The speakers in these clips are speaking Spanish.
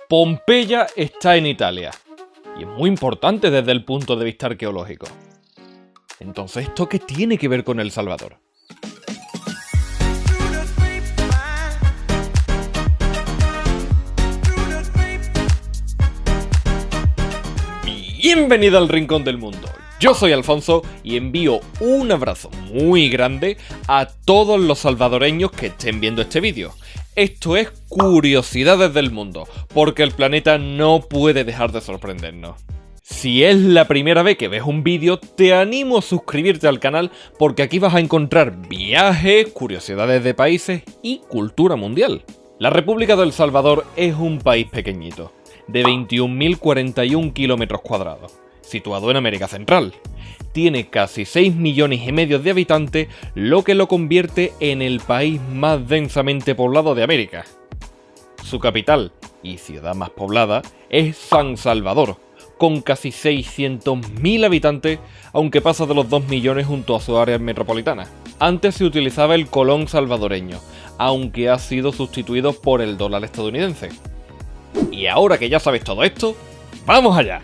Pompeya está en Italia y es muy importante desde el punto de vista arqueológico. Entonces, ¿esto qué tiene que ver con El Salvador? Bienvenido al Rincón del Mundo. Yo soy Alfonso y envío un abrazo muy grande a todos los salvadoreños que estén viendo este vídeo. Esto es Curiosidades del Mundo, porque el planeta no puede dejar de sorprendernos. Si es la primera vez que ves un vídeo, te animo a suscribirte al canal porque aquí vas a encontrar viajes, curiosidades de países y cultura mundial. La República de El Salvador es un país pequeñito, de 21.041 kilómetros cuadrados, situado en América Central. Tiene casi 6 millones y medio de habitantes, lo que lo convierte en el país más densamente poblado de América. Su capital y ciudad más poblada es San Salvador, con casi 600.000 habitantes, aunque pasa de los 2 millones junto a su área metropolitana. Antes se utilizaba el colón salvadoreño, aunque ha sido sustituido por el dólar estadounidense. Y ahora que ya sabes todo esto, ¡vamos allá!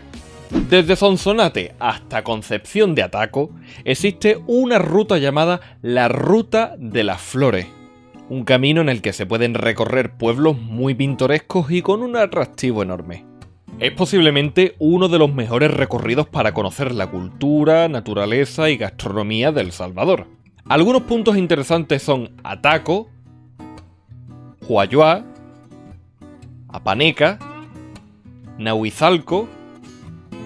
Desde Sonsonate hasta Concepción de Ataco existe una ruta llamada la Ruta de las Flores, un camino en el que se pueden recorrer pueblos muy pintorescos y con un atractivo enorme. Es posiblemente uno de los mejores recorridos para conocer la cultura, naturaleza y gastronomía de El Salvador. Algunos puntos interesantes son Ataco, Huayua, Apaneca, Nahuizalco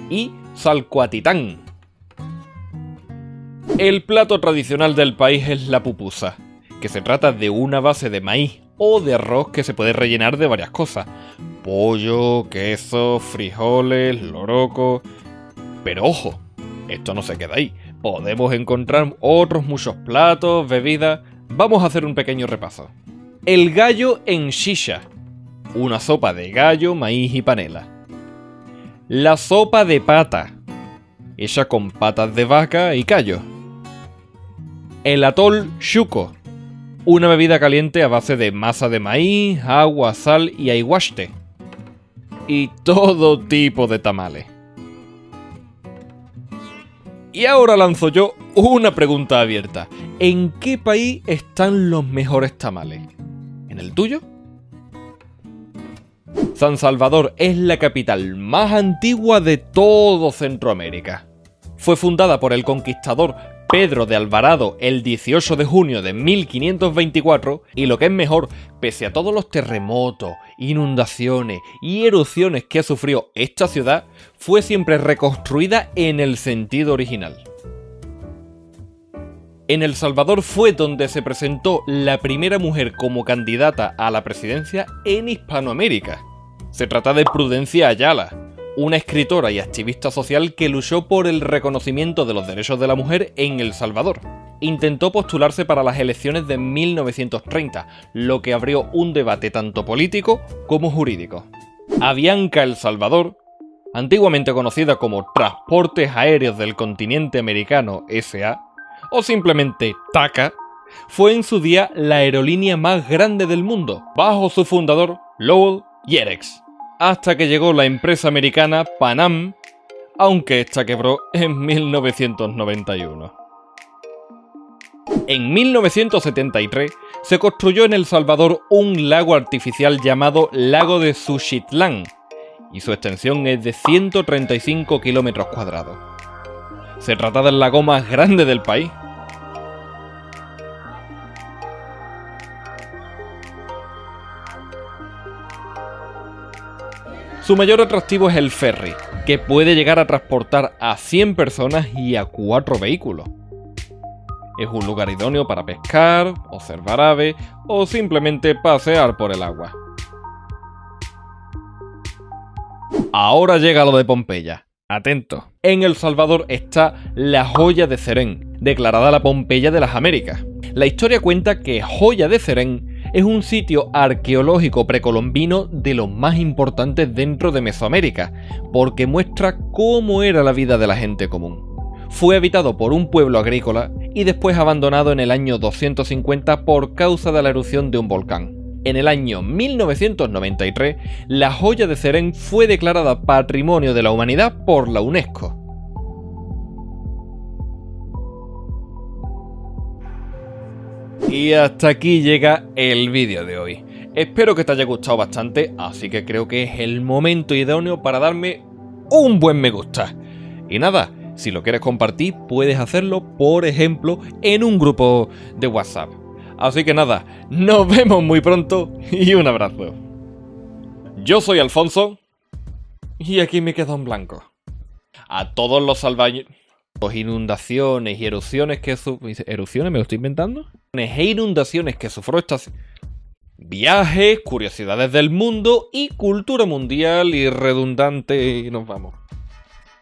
y Salcoatitán. El plato tradicional del país es la pupusa, que se trata de una base de maíz o de arroz que se puede rellenar de varias cosas: pollo, queso, frijoles, loroco. Pero ojo, esto no se queda ahí. Podemos encontrar otros muchos platos, bebidas. Vamos a hacer un pequeño repaso. El gallo en shisha, una sopa de gallo, maíz y panela. La sopa de pata, hecha con patas de vaca y callo. El atol chuco, una bebida caliente a base de masa de maíz, agua, sal y aguaste. Y todo tipo de tamales. Y ahora lanzo yo una pregunta abierta. ¿En qué país están los mejores tamales? ¿En el tuyo? San Salvador es la capital más antigua de todo Centroamérica. Fue fundada por el conquistador Pedro de Alvarado el 18 de junio de 1524 y, lo que es mejor, pese a todos los terremotos, inundaciones y erupciones que ha sufrido esta ciudad, fue siempre reconstruida en el sentido original. En El Salvador fue donde se presentó la primera mujer como candidata a la presidencia en Hispanoamérica. Se trata de Prudencia Ayala, una escritora y activista social que luchó por el reconocimiento de los derechos de la mujer en El Salvador. Intentó postularse para las elecciones de 1930, lo que abrió un debate tanto político como jurídico. Avianca El Salvador, antiguamente conocida como Transportes Aéreos del Continente Americano S.A., o simplemente TACA, fue en su día la aerolínea más grande del mundo, bajo su fundador Lowell Yerex, hasta que llegó la empresa americana Pan Am, aunque esta quebró en 1991. En 1973 se construyó en El Salvador un lago artificial llamado Lago de Suchitlán, y su extensión es de 135 kilómetros cuadrados. Se trata del lago más grande del país. Su mayor atractivo es el ferry, que puede llegar a transportar a 100 personas y a 4 vehículos. Es un lugar idóneo para pescar, observar aves o simplemente pasear por el agua. Ahora llega lo de Pompeya. Atento. En El Salvador está la Joya de Cerén, declarada la Pompeya de las Américas. La historia cuenta que Joya de Cerén es un sitio arqueológico precolombino de los más importantes dentro de Mesoamérica, porque muestra cómo era la vida de la gente común. Fue habitado por un pueblo agrícola y después abandonado en el año 250 por causa de la erupción de un volcán. En el año 1993, la joya de Ceren fue declarada Patrimonio de la Humanidad por la UNESCO. Y hasta aquí llega el vídeo de hoy. Espero que te haya gustado bastante, así que creo que es el momento idóneo para darme un buen me gusta. Y nada, si lo quieres compartir, puedes hacerlo, por ejemplo, en un grupo de WhatsApp. Así que nada, nos vemos muy pronto y un abrazo. Yo soy Alfonso y aquí me quedo en blanco. A todos los salvaños... inundaciones y erupciones que ¿Erupciones? ¿Me lo estoy inventando? E inundaciones que sufrió esta... Viajes, curiosidades del mundo y cultura mundial y redundante y nos vamos.